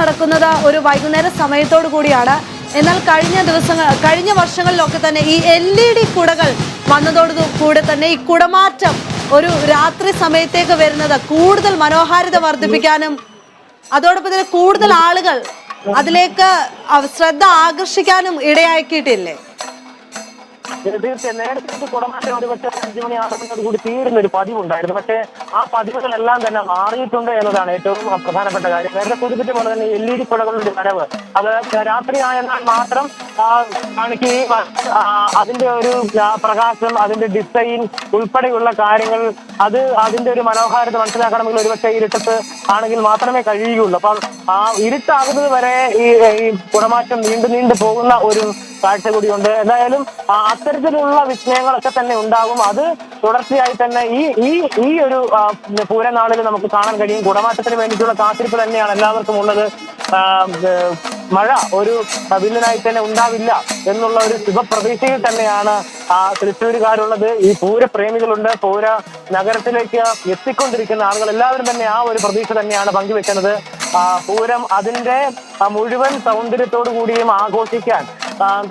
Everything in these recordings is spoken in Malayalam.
നടക്കുന്നത് ഒരു വൈകുന്നേര സമയത്തോടു കൂടിയാണ്. എന്നാൽ കഴിഞ്ഞ വർഷങ്ങളിലൊക്കെ തന്നെ ഈ LED കുടകൾ വന്നതോടു കൂടെ തന്നെ ഈ കുടമാറ്റം ഒരു രാത്രി സമയത്തേക്ക് വരുന്നത് കൂടുതൽ മനോഹാരിത വർദ്ധിപ്പിക്കാനും അതോടൊപ്പം തന്നെ കൂടുതൽ ആളുകൾ അതിലേക്ക് ശ്രദ്ധ ആകർഷിക്കാനും ഇടയാക്കിയിട്ടില്ലേ? തീർച്ചയായും നേരത്തെ കുടമാറ്റം ഒരു പക്ഷേ 5 മണി 6 മണിയോട് കൂടി തീരുന്ന ഒരു പതിവുണ്ടായിരുന്നു. പക്ഷേ ആ പതിവുകളെല്ലാം തന്നെ മാറിയിട്ടുണ്ട് എന്നതാണ് ഏറ്റവും പ്രധാനപ്പെട്ട കാര്യം. നേരത്തെ സൂചിപ്പിച്ച പോലെ തന്നെ LED കുടകളുടെ വരവ് അത് രാത്രി ആയെന്നാൽ മാത്രം കാണിക്കുകയും അതിന്റെ ഒരു പ്രകാശം, അതിന്റെ ഡിസൈൻ ഉൾപ്പെടെയുള്ള കാര്യങ്ങൾ അതിന്റെ ഒരു മനോഹാരിത മനസ്സിലാക്കണമെങ്കിൽ ഒരുപക്ഷെ ഇരുട്ടത്ത് ആണെങ്കിൽ മാത്രമേ കഴിയുകയുള്ളൂ. അപ്പം ആ ഇരുട്ടാകുന്നത് വരെ ഈ കുടമാറ്റം നീണ്ടു പോകുന്ന ഒരു കാഴ്ച കൂടിയുണ്ട്. എന്തായാലും അത്തരത്തിലുള്ള വിസ്മയങ്ങളൊക്കെ തന്നെ ഉണ്ടാകും. അത് തുടർച്ചയായി തന്നെ ഈ ഒരു പൂരനാളിൽ നമുക്ക് കാണാൻ കഴിയും. കുടമാറ്റത്തിന് വേണ്ടിയിട്ടുള്ള കാത്തിരിപ്പ് തന്നെയാണ് എല്ലാവർക്കും ഉള്ളത്. മഴ ഒരു വില്ലനായി തന്നെ ഉണ്ടാവില്ല എന്നുള്ള ഒരു ശുഭപ്രതീക്ഷയിൽ തന്നെയാണ് തൃശ്ശൂരുകാരുള്ളത്. ഈ പൂരപ്രേമികളുണ്ട്, പൂര നഗരത്തിലേക്ക് എത്തിക്കൊണ്ടിരിക്കുന്ന ആളുകൾ എല്ലാവരും തന്നെ ആ ഒരു പ്രതീക്ഷ തന്നെയാണ് പങ്കുവെക്കുന്നത്. പൂരം അതിന്റെ മുഴുവൻ സൗന്ദര്യത്തോടു കൂടിയും ആഘോഷിക്കാൻ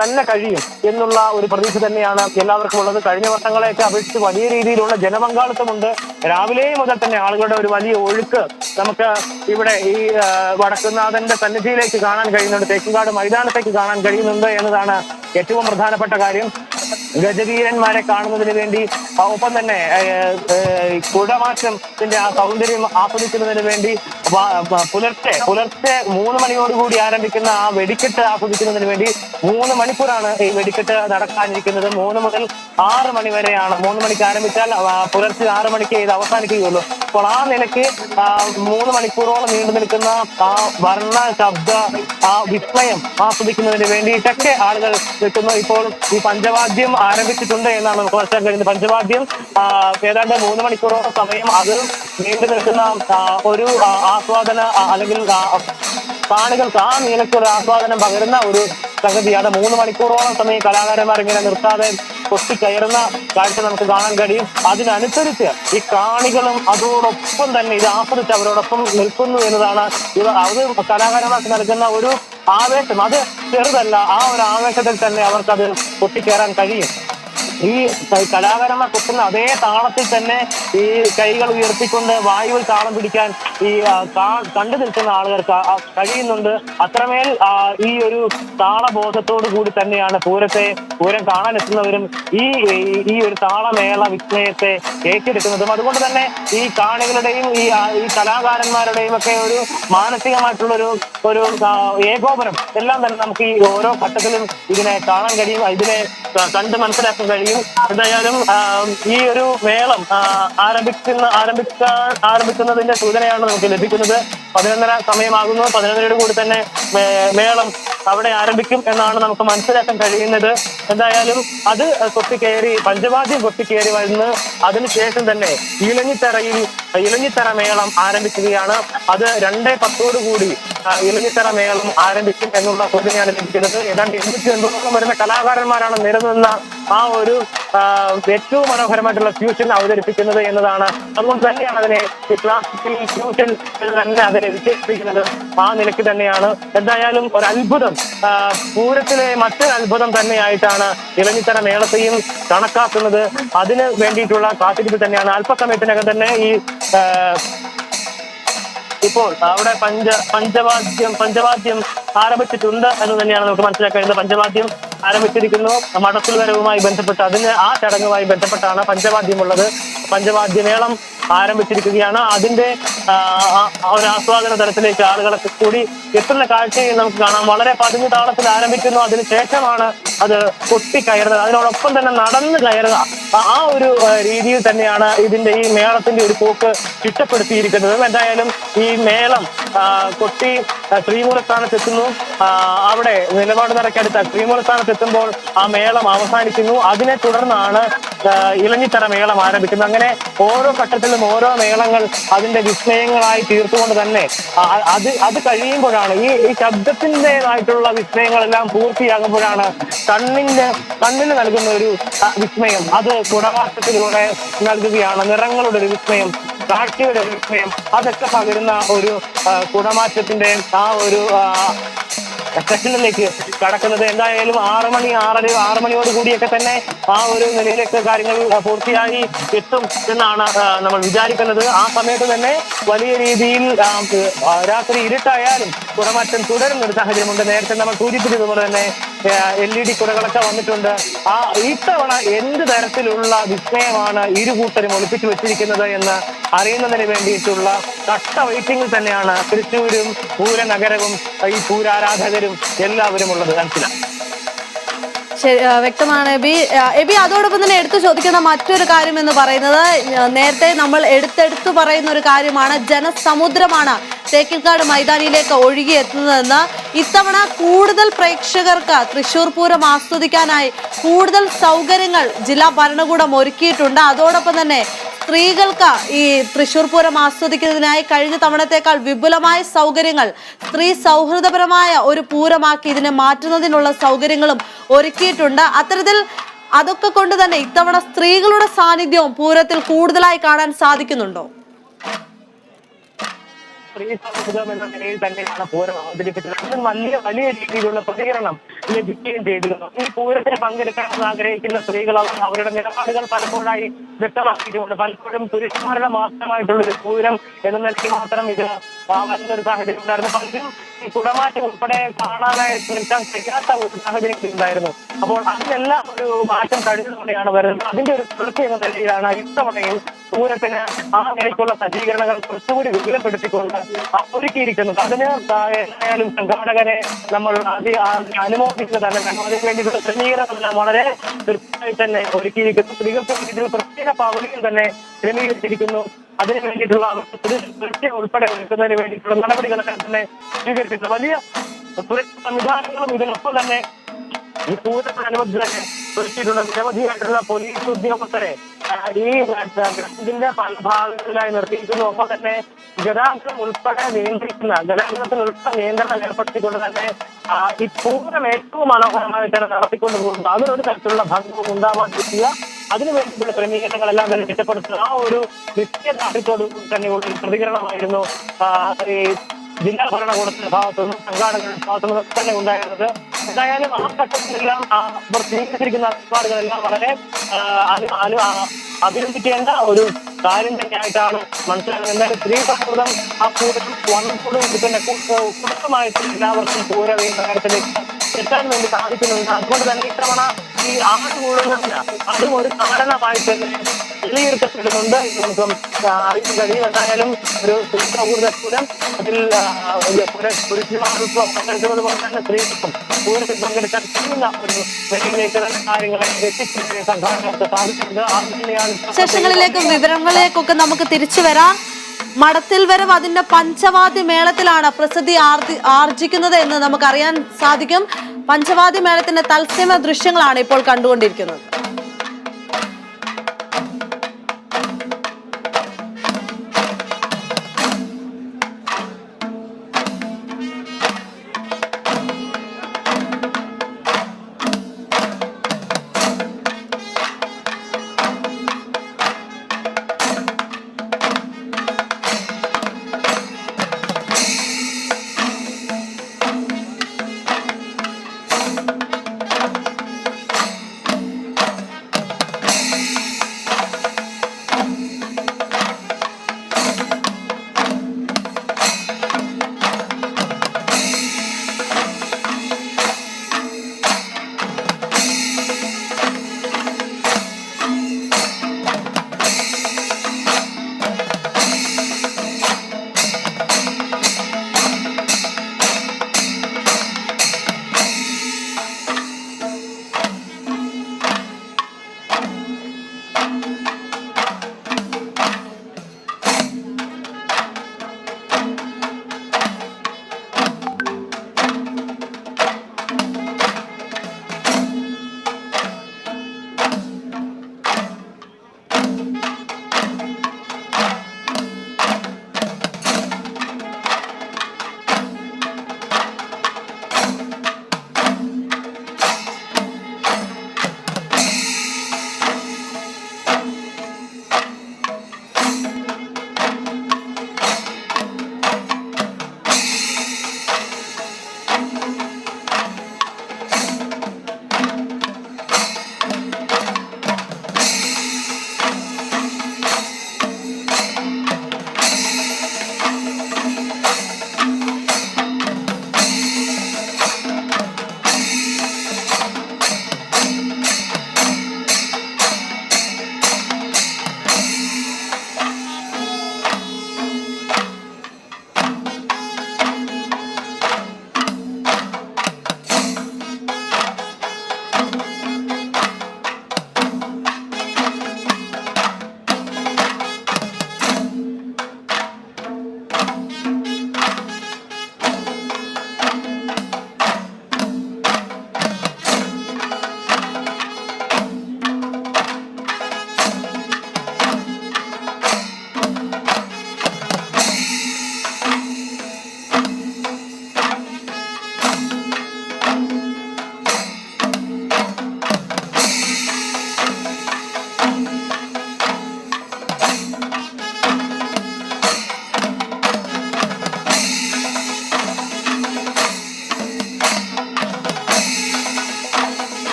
തന്നെ കഴിയും എന്നുള്ള ഒരു പ്രതീക്ഷ തന്നെയാണ് എല്ലാവർക്കും ഉള്ളത്. കഴിഞ്ഞ വർഷങ്ങളെയൊക്കെ അപേക്ഷിച്ച് വലിയ രീതിയിലുള്ള ജനപങ്കാളിത്തമുണ്ട്. രാവിലെ മുതൽ തന്നെ ആളുകളുടെ ഒരു വലിയ ഒഴുക്ക് നമുക്ക് ഇവിടെ ഈ വടക്കുന്നാഥന്റെ സന്നിധിയിലേക്ക് കാണാൻ കഴിയുന്നുണ്ട്, തേക്കുംകാട് മൈതാനത്തേക്ക് കാണാൻ കഴിയുന്നുണ്ട് എന്നതാണ് ഏറ്റവും പ്രധാനപ്പെട്ട കാര്യം. ഗജവീരന്മാരെ കാണുന്നതിന് വേണ്ടി ഒപ്പം തന്നെ കുടമാറ്റത്തിന്റെ ആ സൗന്ദര്യം ആസ്വദിക്കുന്നതിന് വേണ്ടി പുലർച്ചെ 3 മണിയോടുകൂടി ആരംഭിക്കുന്ന ആ വെടിക്കെട്ട് ആസ്വദിക്കുന്നതിന് വേണ്ടി 3 മണിക്കൂറാണ് ഈ വെടിക്കെട്ട് നടക്കാനിരിക്കുന്നത്. 3 മുതൽ 6 മണി വരെയാണ്. 3 മണിക്ക് ആരംഭിച്ചാൽ പുലർച്ചെ 6 മണിക്ക് ഇത് അവസാനിക്കുകയുള്ളൂ. അപ്പോൾ ആ നിലയ്ക്ക് 3 മണിക്കൂറോളം നീണ്ടു നിൽക്കുന്ന ആ വർണ്ണ ശബ്ദ ആ വിസ്മയം ആസ്വദിക്കുന്നതിന് വേണ്ടിയിട്ടൊക്കെ ആളുകൾ നിൽക്കുന്നു. ഇപ്പോൾ ഈ പഞ്ചവാദ്യം ആരംഭിച്ചിട്ടുണ്ട് എന്നാണ് നമുക്ക് മനസ്സിലാക്കാൻ കഴിയുന്നത്. പഞ്ചവാദ്യം ഏതാണ്ട് 3 മണിക്കൂറോളം സമയം അത് നീണ്ടു നിൽക്കുന്ന ഒരു ആസ്വാദന അല്ലെങ്കിൽ കാണികൾക്ക് ആ നിലയ്ക്കൊരു ആസ്വാദനം പകരുന്ന ഒരു സംഗതിയാണ്. 3 മണിക്കൂറോളം സമയം കലാകാരന്മാർ ഇങ്ങനെ നിർത്താതെ കൊത്തിക്കയറുന്ന കാഴ്ച നമുക്ക് കാണാൻ കഴിയും. അതിനനുസരിച്ച് ഈ കാണികളും അതോടൊപ്പം തന്നെ ഇത് ആസ്വദിച്ച് അവരോടൊപ്പം നിൽക്കുന്നു എന്നതാണ് അത് കലാകാരന്മാർക്ക് നൽകുന്ന ഒരു ആവേശം. അത് ചെറുതല്ല. ആ ഒരു ആവേശത്തിൽ തന്നെ അവർക്കത് കൊത്തിക്കയറാൻ കഴിയും. ഈ കലാകാരന്മാർ കൊട്ടുന്ന അതേ താളത്തിൽ തന്നെ ഈ കൈകൾ ഉയർത്തിക്കൊണ്ട് വായുവിൽ താളം പിടിക്കാൻ ഈ കണ്ടു നിൽക്കുന്ന ആളുകൾക്ക് കഴിയുന്നുണ്ട്. അത്രമേൽ ഈ ഒരു താളബോധത്തോടു കൂടി തന്നെയാണ് പൂരം കാണാൻ എത്തുന്നവരും ഈ ഒരു താളമേള വിസ്മയത്തെ ഏറ്റെടുക്കുന്നതും. അതുകൊണ്ട് തന്നെ ഈ കാണികളുടെയും ഈ കലാകാരന്മാരുടെയും ഒക്കെ ഒരു മാനസികമായിട്ടുള്ള ഒരു ഏകോപനം എല്ലാം തന്നെ നമുക്ക് ഈ ഓരോ ഘട്ടത്തിലും ഇതിനെ കാണാൻ കഴിയും, ഇതിനെ കണ്ട് മനസ്സിലാക്കാൻ കഴിയും. എന്തായാലും ഈ ഒരു മേളം ആരംഭിക്കുന്നതിന്റെ സൂചനയാണ് നമുക്ക് ലഭിക്കുന്നത്. 11:30 സമയമാകുന്നു. 11:30 കൂടി തന്നെ മേളം അവിടെ ആരംഭിക്കും എന്നാണ് നമുക്ക് മനസ്സിലാക്കാൻ കഴിയുന്നത്. എന്തായാലും അത് പഞ്ചവാദ്യം കൊത്തിക്കയറി വരുന്നു. അതിനുശേഷം തന്നെ ഇലഞ്ഞിത്തറ മേളം ആരംഭിക്കുകയാണ്. അത് 2:10 കൂടി ഇലഞ്ഞിത്തറ മേളം ആരംഭിക്കും എന്നുള്ള സൂചനയാണ് ലഭിക്കുന്നത്. ഏതാണ്ട് 82 വരുന്ന കലാകാരന്മാരാണ് നിരനിന്ന ആ ഒരു ഏറ്റവും മനോഹരമായിട്ടുള്ള ഫ്യൂഷൻ അവതരിപ്പിക്കുന്നത് എന്നതാണ്. അതുകൊണ്ട് തന്നെയാണ് അതിനെ ക്ലാസിക്കൽ ഫ്യൂഷൻ തന്നെ അതിനെ വിശേഷിപ്പിക്കുന്നത്. ആ നിലയ്ക്ക് തന്നെയാണ്. എന്തായാലും ഒരു അത്ഭുതം, പൂരത്തിലെ മറ്റൊരു അത്ഭുതം തന്നെയായിട്ടാണ് ഇലഞ്ഞിത്തറ മേളത്തെയും കണക്കാക്കുന്നത്. അതിന് വേണ്ടിയിട്ടുള്ള കാത്തിരിപ്പ് തന്നെയാണ്. അല്പസമയത്തിനകം തന്നെ ഇപ്പോൾ അവിടെ പഞ്ചവാദ്യം ആരംഭിച്ചിട്ടുണ്ട് എന്ന് തന്നെയാണ് നമുക്ക് മനസ്സിലാക്കാൻ കഴിയുന്നത്. പഞ്ചവാദ്യം ആരംഭിച്ചിരിക്കുന്നു. മടത്തിൽ വരവുമായി ബന്ധപ്പെട്ട് ആ ചടങ്ങുമായി ബന്ധപ്പെട്ടാണ് പഞ്ചവാദ്യമുള്ളത്. പഞ്ചവാദ്യമേളം ആരംഭിച്ചിരിക്കുകയാണ്. അതിന്റെ ഒരു ആസ്വാദന തലത്തിലേക്ക് ആളുകളൊക്കെ കൂടി എത്തുന്ന കാഴ്ചയിൽ നമുക്ക് കാണാം. വളരെ പതിഞ്ഞ താളത്തിൽ ആരംഭിക്കുന്നു. അതിനുശേഷമാണ് അത് കൊത്തിക്കയറുന്നത്. അതിനോടൊപ്പം തന്നെ നടന്നു കയറുക. ആ ഒരു രീതിയിൽ തന്നെയാണ് ഈ മേളത്തിന്റെ ഒരു പോക്ക് ചിട്ടപ്പെടുത്തിയിരിക്കുന്നത്. എന്തായാലും ഈ മേളം കൊട്ടി ശ്രീമൂലസ്ഥാനത്തെത്തുന്നു. അവിടെ നിലപാട് നിറയ്ക്കടുത്ത ശ്രീമൂലസ്ഥാനത്തെത്തുമ്പോൾ ആ മേളം അവസാനിക്കുന്നു. അതിനെ തുടർന്നാണ് ഇലഞ്ഞിത്തറ മേളം ആരംഭിക്കുന്നത്. അങ്ങനെ ഓരോ ഘട്ടത്തിലും ഓരോ മേളങ്ങൾ അതിന്റെ വിസ്മയങ്ങളായി തീർത്തുകൊണ്ട് തന്നെ അത് കഴിയുമ്പോഴാണ് ഈ ശബ്ദത്തിൻ്റെതായിട്ടുള്ള വിസ്മയങ്ങളെല്ലാം പൂർത്തിയാകുമ്പോഴാണ് കണ്ണിന് നൽകുന്ന ഒരു വിസ്മയം. അത് കുടമാറ്റത്തിലൂടെ നൽകുകയാണ്. നിറങ്ങളുടെ ഒരു വിസ്മയം കാഴ്ചയുടെ വിസ്മയം അതൊക്കെ പകരുന്ന ഒരു കുടമാറ്റത്തിന്റെ ആ ഒരു സെഷനിലേക്ക് കടക്കുന്നത്. എന്തായാലും 6 മണി 6 മണിയോട് കൂടിയൊക്കെ തന്നെ ആ ഒരു നിലയിലേക്ക് കാര്യങ്ങൾ പൂർത്തിയായി എത്തും എന്നാണ് നമ്മൾ വിചാരിക്കുന്നത്. ആ സമയത്ത് തന്നെ വലിയ രീതിയിൽ രാത്രി ഇരുട്ടായാലും കുടമാറ്റം തുടരുന്ന ഒരു സാഹചര്യമുണ്ട്. നേരത്തെ നമ്മൾ സൂചിപ്പിച്ചതുപോലെ തന്നെ LED കുടകളൊക്കെ വന്നിട്ടുണ്ട്. ഇത്തവണ എന്ത് തരത്തിലുള്ള വിസ്മയമാണ് ഇരുകൂട്ടരും ഒളിപ്പിച്ചു വെച്ചിരിക്കുന്നത് എന്ന് അറിയുന്നതിന് വേണ്ടിയിട്ടുള്ള കട്ട വെയിറ്റിംഗിൽ തന്നെയാണ് തൃശ്ശൂരും പൂരനഗരവും ഈ പൂരാരാധകരും എല്ലാവരും ഉള്ളത്. മനസ്സിലായി. ശരി, വ്യക്തമാണ് എബി. അതോടൊപ്പം തന്നെ എടുത്തു ചോദിക്കുന്ന മറ്റൊരു കാര്യം എന്ന് പറയുന്നത്, നേരത്തെ നമ്മൾ എടുത്തെടുത്തു പറയുന്ന ഒരു കാര്യമാണ്, ജനസമുദ്രമാണ് തേക്കിൻകാട് മൈതാനിയിലേക്ക് ഒഴുകിയെത്തുന്നതെന്ന്. ഇത്തവണ കൂടുതൽ പ്രേക്ഷകർക്ക് തൃശ്ശൂർ പൂരം ആസ്വദിക്കാനായി കൂടുതൽ സൗകര്യങ്ങൾ ജില്ലാ ഭരണകൂടം ഒരുക്കിയിട്ടുണ്ട്. അതോടൊപ്പം തന്നെ സ്ത്രീകൾക്ക് ഈ തൃശ്ശൂർ പൂരം ആസ്വദിക്കുന്നതിനായി കഴിഞ്ഞ തവണത്തേക്കാൾ വിപുലമായ സൗകര്യങ്ങൾ, സ്ത്രീ സൗഹൃദപരമായ ഒരു പൂരമാക്കി ഇതിനെ മാറ്റുന്നതിനുള്ള സൗകര്യങ്ങളും ഒരുക്കിയിട്ടുണ്ട്. അത്തരത്തിൽ അതൊക്കെ കൊണ്ട് തന്നെ ഇത്തവണ സ്ത്രീകളുടെ സാന്നിധ്യവും പൂരത്തിൽ കൂടുതലായി കാണാൻ സാധിക്കുന്നുണ്ടോ? സ്ത്രീ സൗഹൃദം എന്ന നിലയിൽ തന്നെയാണ് പൂരം അവതരിപ്പിച്ചത്. അതിന് വലിയ രീതിയിലുള്ള പ്രതികരണം ലഭിക്കുകയും ചെയ്തിരുന്നു. ഈ പൂരത്തിൽ പങ്കെടുക്കണമെന്ന് ആഗ്രഹിക്കുന്ന സ്ത്രീകൾ അവരുടെ നിലപാടുകൾ പലപ്പോഴായി വ്യക്തമാക്കിയിട്ടുണ്ട്. പലപ്പോഴും പുരുഷന്മാരുടെ മാത്രമായിട്ടുള്ള ഒരു പൂരം എന്ന നിലയ്ക്ക് മാത്രം ഇത് വരുന്നൊരു സാഹചര്യം ഉണ്ടായിരുന്നു. പലരും ഈ കുടമാറ്റം ഉൾപ്പെടെ കാണാനായി ശ്രമിക്കാൻ കഴിയാത്ത ഒരു സാഹചര്യം ഉണ്ടായിരുന്നു. അപ്പോൾ അതിനെല്ലാം ഒരു മാറ്റം കഴിഞ്ഞതോടെയാണ് വരുന്നത്. അതിന്റെ ഒരു തുടർച്ച എന്ന നിലയിലാണ് ഇത്തവണയും പൂരത്തിന് ആ നിലയ്ക്കുള്ള സജ്ജീകരണങ്ങൾ കുറച്ചുകൂടി വിപുലപ്പെടുത്തിക്കൊണ്ട് ഒരുക്കിയിരിക്കുന്നത്. അതിന് എന്തായാലും സംഘാടകരെ നമ്മൾ അനുമോദിക്കുന്നത് തന്നെ. അതിന് വേണ്ടിയിട്ടുള്ള ക്രമീകരണം വളരെ കൃത്യമായി തന്നെ ഒരുക്കിയിരിക്കുന്നു. സ്ത്രീകൾക്ക് ഇതിൽ പ്രത്യേക പവലിയും തന്നെ ക്രമീകരിച്ചിരിക്കുന്നു. അതിനു വേണ്ടിയിട്ടുള്ള സുരക്ഷ ഉൾപ്പെടെ ഒരുക്കുന്നതിന് വേണ്ടിയിട്ടുള്ള നടപടികളൊക്കെ തന്നെ സ്വീകരിച്ചിട്ടുണ്ട്. വലിയ സുരക്ഷാ സംവിധാനങ്ങളും ഇതിനൊപ്പം തന്നെ ഈ പൂരത്തിനനുബന്ധി തന്നെ ഒരുക്കിയിട്ടുണ്ട്. നിരവധിയായിട്ടുള്ള പോലീസ് ഉദ്യോഗസ്ഥരെ ഈ ഗ്രഹത്തിന്റെ പല ഭാഗങ്ങളിലായി നിർത്തിയിരിക്കുന്നു. ഒപ്പം തന്നെ ഗതാഗതം ഉൾപ്പെടെ ഗതാഗതത്തിന് ഉൾപ്പെടെ നിയന്ത്രണം ഏർപ്പെടുത്തിക്കൊണ്ട് തന്നെ ഈ പൂരം ഏറ്റവും മനോഹരമായിട്ടാണ് നടത്തിക്കൊണ്ട് പോകുന്നത്. അതിനൊരു തരത്തിലുള്ള ഭംഗവും ഉണ്ടാവാൻ പറ്റുക, അതിനു വേണ്ടിയിട്ടുള്ള ക്രമീകരണങ്ങളെല്ലാം തന്നെ മെച്ചപ്പെടുത്തുക. ആ ഒരു നിശ്ചയദാർഢ്യത്തോട് തന്നെ ഉള്ള പ്രതികരണമായിരുന്നു ഈ ജില്ലാ ഭരണകൂടത്തിന്റെ ഭാഗത്തുനിന്നും സംഘാടകരുടെ ഭാഗത്തുനിന്നും തന്നെ ഉണ്ടായിരുന്നത്. എന്തായാലും ആ ഘട്ടത്തിലെല്ലാം അവർ സ്വീകരിച്ചിരിക്കുന്ന നിലപാടുകളെല്ലാം വളരെ അഭിനന്ദിക്കേണ്ട ഒരു കാര്യം തന്നെയായിട്ടാണ് മനസ്സിലാക്കുന്നത്. എന്തായാലും സ്ത്രീ സൗഹൃദം ആ പൂരം വന്നപ്പോഴും തന്നെ കുടുംബമായിട്ട് എല്ലാവർക്കും പൂരം ഈ നഗരത്തിലേക്ക് എത്താൻ വേണ്ടി സാധിക്കുന്നുണ്ട്. അതുകൊണ്ട് തന്നെ ഇത്തവണ ഈ ആട് കൂടുന്നില്ല, അതും ഒരു കാരണമായി തന്നെ വിലയിരുത്തപ്പെടുന്നുണ്ട്. നമുക്ക് അറിയാൻ കഴിയും. എന്തായാലും ഒരു സ്ത്രീ സൗഹൃദ പൂരം അതിൽ പുരുഷന്മാർക്കും പങ്കെടുക്കുന്നത് പോലെ തന്നെ സ്ത്രീകൾക്കും പൂരത്തിൽ പങ്കെടുക്കാൻ കഴിയുന്ന ഒരു നിലയിലേക്ക് തന്നെ കാര്യങ്ങളെ എത്തിക്കുന്നതിന് സംഘാടകർക്ക് സാധിച്ചിട്ടുണ്ട്. ശേഷങ്ങളിലേക്കും വിവരങ്ങളിലേക്കൊക്കെ നമുക്ക് തിരിച്ചു വരാം. മടത്തിൽ വരവ് അതിന്റെ പഞ്ചവാദ്യ മേളത്തിലാണ് പ്രസിദ്ധി ആർജിക്കുന്നത് എന്ന് നമുക്കറിയാൻ സാധിക്കും. പഞ്ചവാദ്യ മേളത്തിന്റെ തത്സമയ ദൃശ്യങ്ങളാണ് ഇപ്പോൾ കണ്ടുകൊണ്ടിരിക്കുന്നത്.